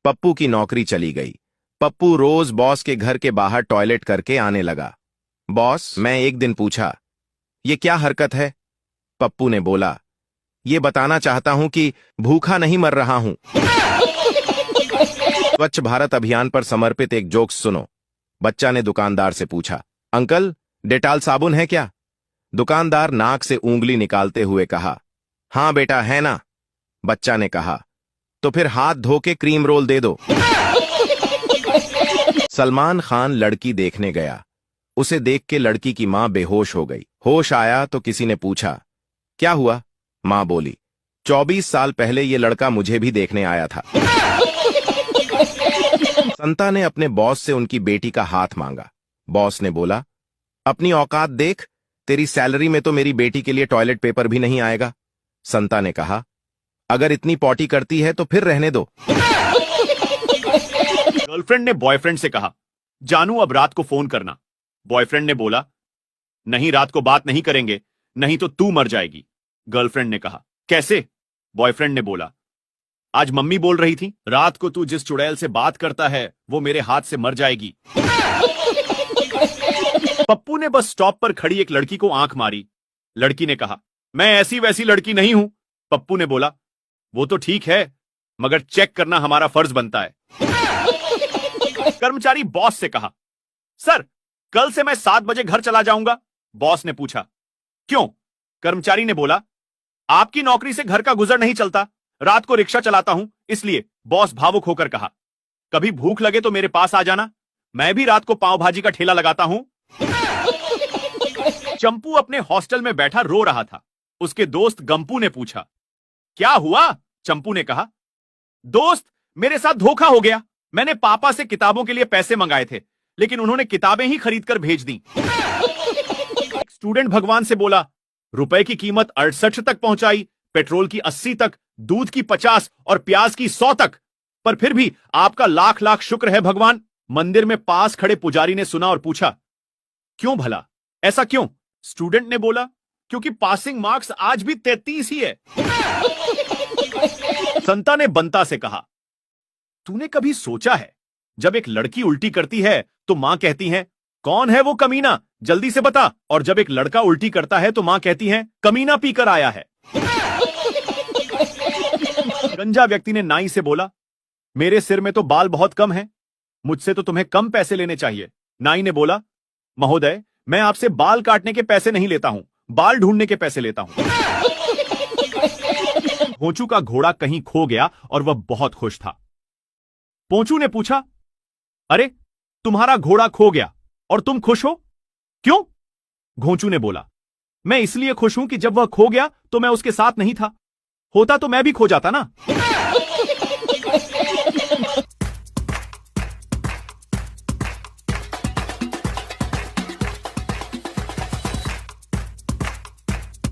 पप्पू की नौकरी चली गई। पप्पू रोज बॉस के घर के बाहर टॉयलेट करके आने लगा। बॉस, मैं एक दिन पूछा, ये क्या हरकत है? पप्पू ने बोला, ये बताना चाहता हूं कि भूखा नहीं मर रहा हूं। स्वच्छ भारत अभियान पर समर्पित एक जोक्स सुनो। बच्चा ने दुकानदार से पूछा, अंकल, डेटॉल साबुन है क्या? दुकानदार नाक से उंगली निकालते हुए कहा, हां बेटा, है ना। बच्चा ने कहा, तो फिर हाथ धो के क्रीम रोल दे दो। सलमान खान लड़की देखने गया। उसे देख के लड़की की मां बेहोश हो गई। होश आया तो किसी ने पूछा, क्या हुआ? मां बोली, 24 साल पहले ये लड़का मुझे भी देखने आया था। संता ने अपने बॉस से उनकी बेटी का हाथ मांगा। बॉस ने बोला, अपनी औकात देख, तेरी सैलरी में तो मेरी बेटी के लिए टॉयलेट पेपर भी नहीं आएगा। संता ने कहा, अगर इतनी पॉटी करती है तो फिर रहने दो। गर्लफ्रेंड ने बॉयफ्रेंड से कहा, जानू अब रात को फोन करना। बॉयफ्रेंड ने बोला, नहीं, रात को बात नहीं करेंगे, नहीं तो तू मर जाएगी। गर्लफ्रेंड ने कहा, कैसे? बॉयफ्रेंड ने बोला, आज मम्मी बोल रही थी, रात को तू जिस चुड़ैल से बात करता है वो मेरे हाथ से मर जाएगी। पप्पू ने बस स्टॉप पर खड़ी एक लड़की को आंख मारी। लड़की ने कहा, मैं ऐसी वैसी लड़की नहीं हूं। पप्पू ने बोला, वो तो ठीक है, मगर चेक करना हमारा फर्ज बनता है। कर्मचारी बॉस से कहा, सर, कल से मैं 7 बजे घर चला जाऊंगा। बॉस ने पूछा, क्यों? कर्मचारी ने बोला, आपकी नौकरी से घर का गुजर नहीं चलता, रात को रिक्शा चलाता हूं, इसलिए। बॉस भावुक होकर कहा, कभी भूख लगे तो मेरे पास आ जाना, मैं भी रात को पाव भाजी का ठेला लगाता हूं। चंपू अपने हॉस्टल में बैठा रो रहा था। उसके दोस्त गंपू ने पूछा, क्या हुआ? चंपू ने कहा, दोस्त, मेरे साथ धोखा हो गया। मैंने पापा से किताबों के लिए पैसे मंगाए थे, लेकिन उन्होंने किताबें ही खरीद कर भेज दी। स्टूडेंट भगवान से बोला, रुपए की कीमत 68 तक पहुंचाई, पेट्रोल की 80 तक, दूध की 50 और प्याज की 100 तक, पर फिर भी आपका लाख लाख शुक्र है भगवान। मंदिर में पास खड़े पुजारी ने सुना और पूछा, क्यों भला, ऐसा क्यों? स्टूडेंट ने बोला, क्योंकि पासिंग मार्क्स आज भी 33 ही है। संता ने बंता से कहा, तूने कभी सोचा है, जब एक लड़की उल्टी करती है तो मां कहती है, कौन है वो कमीना, जल्दी से बता। और जब एक लड़का उल्टी करता है तो मां कहती है, कमीना पीकर आया है। गंजा व्यक्ति ने नाई से बोला, मेरे सिर में तो बाल बहुत कम हैं, मुझसे तो तुम्हें कम पैसे लेने चाहिए। नाई ने बोला, महोदय, मैं आपसे बाल काटने के पैसे नहीं लेता हूं, बाल ढूंढने के पैसे लेता हूं। पोंचू का घोड़ा कहीं खो गया और वह बहुत खुश था। पोंचू ने पूछा, अरे, तुम्हारा घोड़ा खो गया और तुम खुश हो, क्यों? घोंचू ने बोला, मैं इसलिए खुश हूं कि जब वह खो गया तो मैं उसके साथ नहीं था, होता तो मैं भी खो जाता ना।